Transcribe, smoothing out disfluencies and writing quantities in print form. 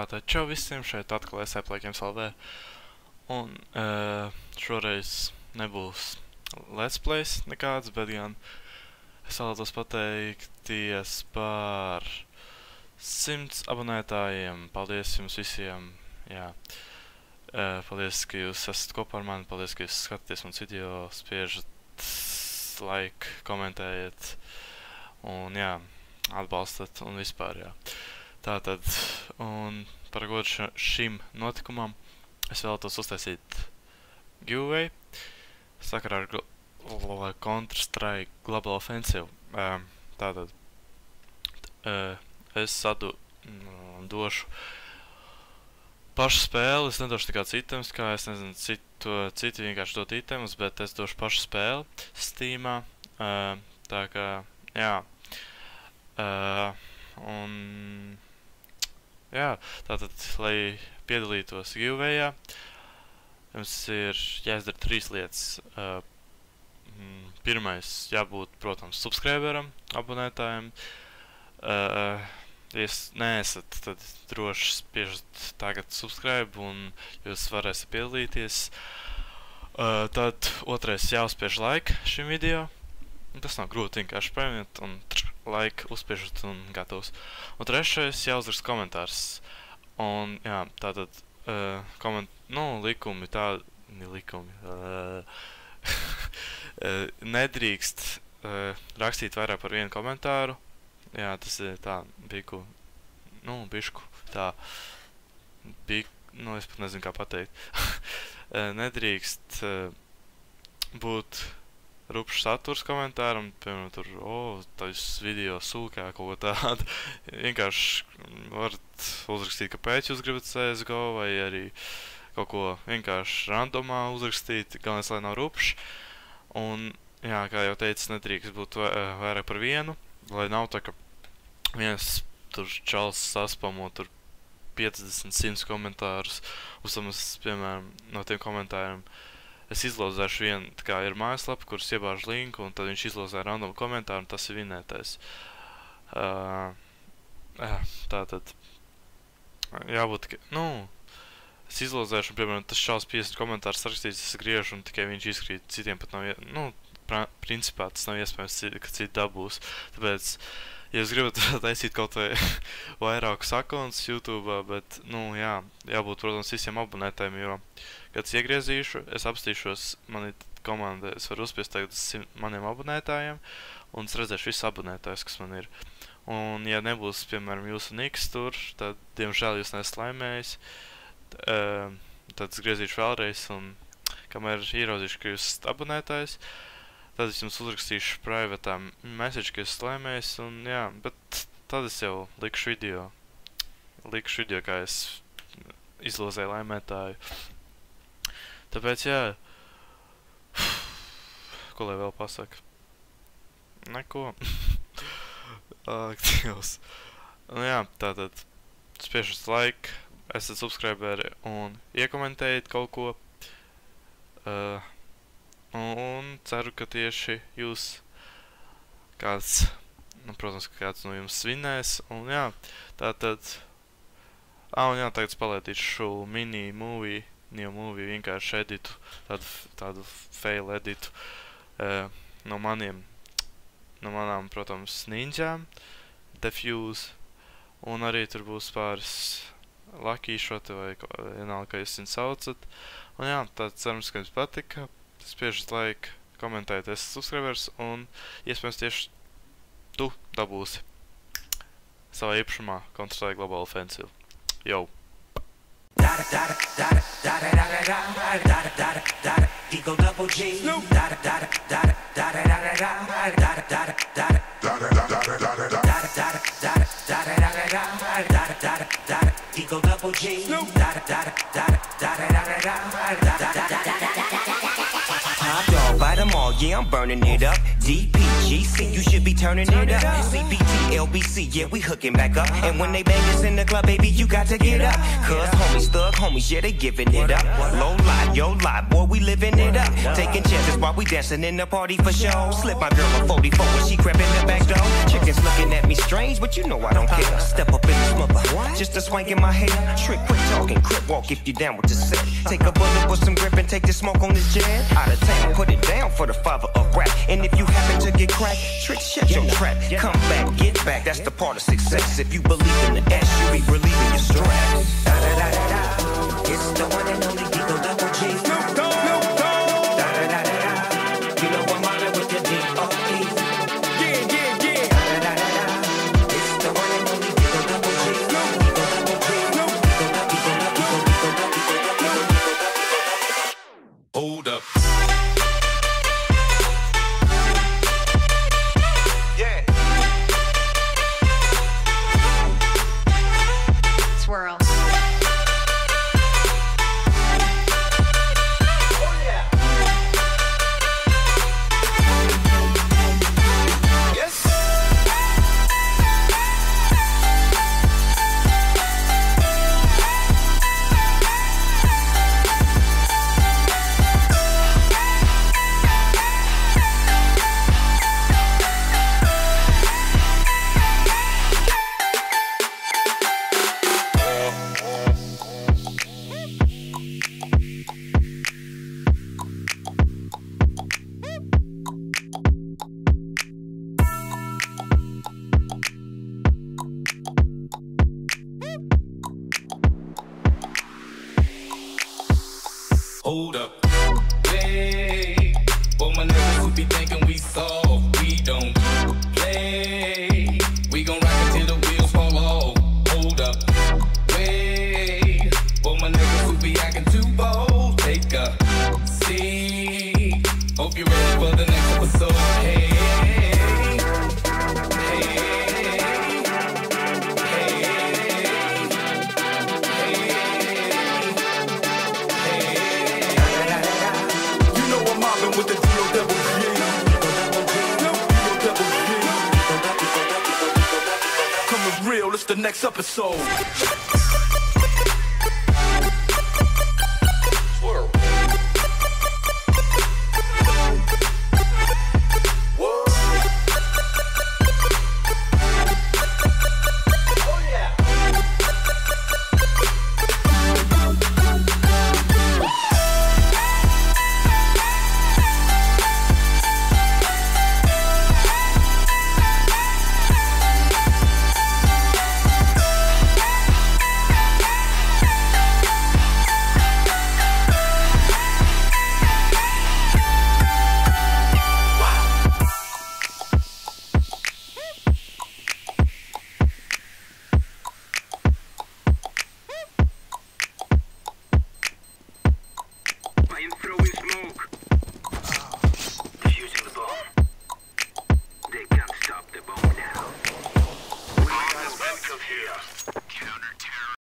Tātad čau visiem, šeit atkal SAPlayGames LV. Un šoreiz nebūs Let's Plays nekāds, bet gan es vēlētos pateikties par 100 abonētājiem. Paldies jums visiem, jā. Paldies, ka jūs esat kopā ar mani, paldies, ka jūs skatāties mans video, spiežat like, komentējiet un jā, atbalstat un vispār, jā. Tātad, un par godu šim notikumam es vēlētos uztaisīt giveaway sakarā ar Counter-Strike Global Offensive. Tātad, es došu pašu spēli, es nedošu nekāds items, kā es nezinu, citu vienkārši dot itemus, bet es došu pašu spēli Steamā. Tā kā, jā. Un jā, tātad, lai piedalītos giveawayā, jums ir jāizdara 3 lietas. Pirmais jābūt, protams, subscriberam, abonētājiem. Ja neesat, tad droši spiežat tagad subscribe un jūs varēsiet piedalīties. Tad otrais jāuzspiež like šim video. Tas nav grūti, vienkārši paņemiet un like uzspiežat un gatavs. Un trešais jāuzraksta komentārs. Un jā, tātad likumi, nedrīkst rakstīt vairāk par vienu komentāru. Jā, tas ir tā, bišku, tā, es pat nezinu kā pateikt. Nedrīkst būt rupšs saturs komentāram, piemēram, tur, tas video sūkā, kaut ko tādu. Vienkārši varat uzrakstīt, kāpēc jūs gribat CSGO, vai arī kaut ko vienkārši randomā uzrakstīt, galvenais, lai nav rupšs. Un, jā, kā jau teicu, nedrīkst būt vairāk par vienu, lai nav tā, ka viens tur čals saspamo tur 50-100 komentārus, uztamas, piemēram, no tiem komentāriem. Es izlozēšu vienu, tā kā ir mājaslapa, kuras iebāžu linku, un tad viņš izlozē random komentāru, un tas ir vinētais. Tātad, jābūt, es izlozēšu, un, piemēram, tas šāds 50 komentārus rakstīts, es griežu, un tikai viņš izkrīt, citiem pat nav, principā tas nav iespējams, ka citi dabūs. Tāpēc, ja jūs gribat taisīt kaut vai vairākus accounts YouTube, bet, jā, jābūt, protams, visiem abonētājiem, jo, kad es iegriezīšu, es apstīšos mani komanda, es varu uzspiest tagad maniem abonētājiem, un es redzēšu visus abonētājus, kas man ir. Un, ja nebūs, piemēram, jūsu niks tur, tad, diemžēl, jūs neesat laimējis, tad es griezīšu vēlreiz, un, kamēr ieraudzīšu, ka jūs esat abonētājs, tad es jums uzrakstīšu private message, ka esat laimējis, un, jā, bet tad es jau likšu video, kā es izlozēju laimētāju. Tāpēc, jā, ko lai vēl pasaka? Neko. Ak, Dievs. Jā, tātad, spiežat like, esat subscriberi un iekomentējiet kaut ko. Un ceru, ka tieši jūs kāds, protams, ka kāds no jums svinēs. Un jā, tātad, un jā, tagad palaidīšu mini movie, new movie, vienkārši editu, tādu fail editu no manām, protams, ninjām, defuse, un arī tur būs pāris lucky shoti, vai vienalga, kā jūs viņu saucat. Un jā, tad cerams, ka jums patika, spiežat like, komentējiet, esat subscribers, un iespējams tieši tu dabūsi savā īpašumā Counter-Strike Global Offensive. Jau! Eagle double G. Eagle double G. Top dog, bite them all. yeah, I'm burning it up. DPGC, you should be turning it up. CPT, LBC, yeah, we hooking back up. And when they bang us in the club, baby, you got to get up. Cause homies, thug homies, yeah, they giving it up. Low lie, yo lie, boy, we living it up. Taking chances while we dancing in the party for show. Slip my girl a 44 when she crept in the back door. Chickens looking at me strange, but you know I don't care. Step up in the smother, just a swank in my hair. Trick, quick talking, crip walk if you down with the set. Take a bullet with some grip and take the smoke on this jet. Out of town, put it down for the father of rap. And if you happen to get cracked, trick, shut your trap. Come back, get back, that's the part of success. If you believe in the S, you be relieving your stress. Da da da da da, it's the one and only Digo Double G. Snoop Dogg, Snoop Dogg. Da da da da da, you know I'm mobbing with the D.O.E. Yeah, yeah, yeah. Da da da da da, it's the one and only Digo Double G. Snoop Double G, Snoop Hold up. Swirl. Hold up. Hey, for my niggas who be thinking we soft, we don't play. We gon' rock until the wheels fall off. Hold up. Wait, for my niggas who be acting too bold, take a seat. Hope you're ready for the next episode. Hey, with the D.O.double G. Coming real, it's the next episode.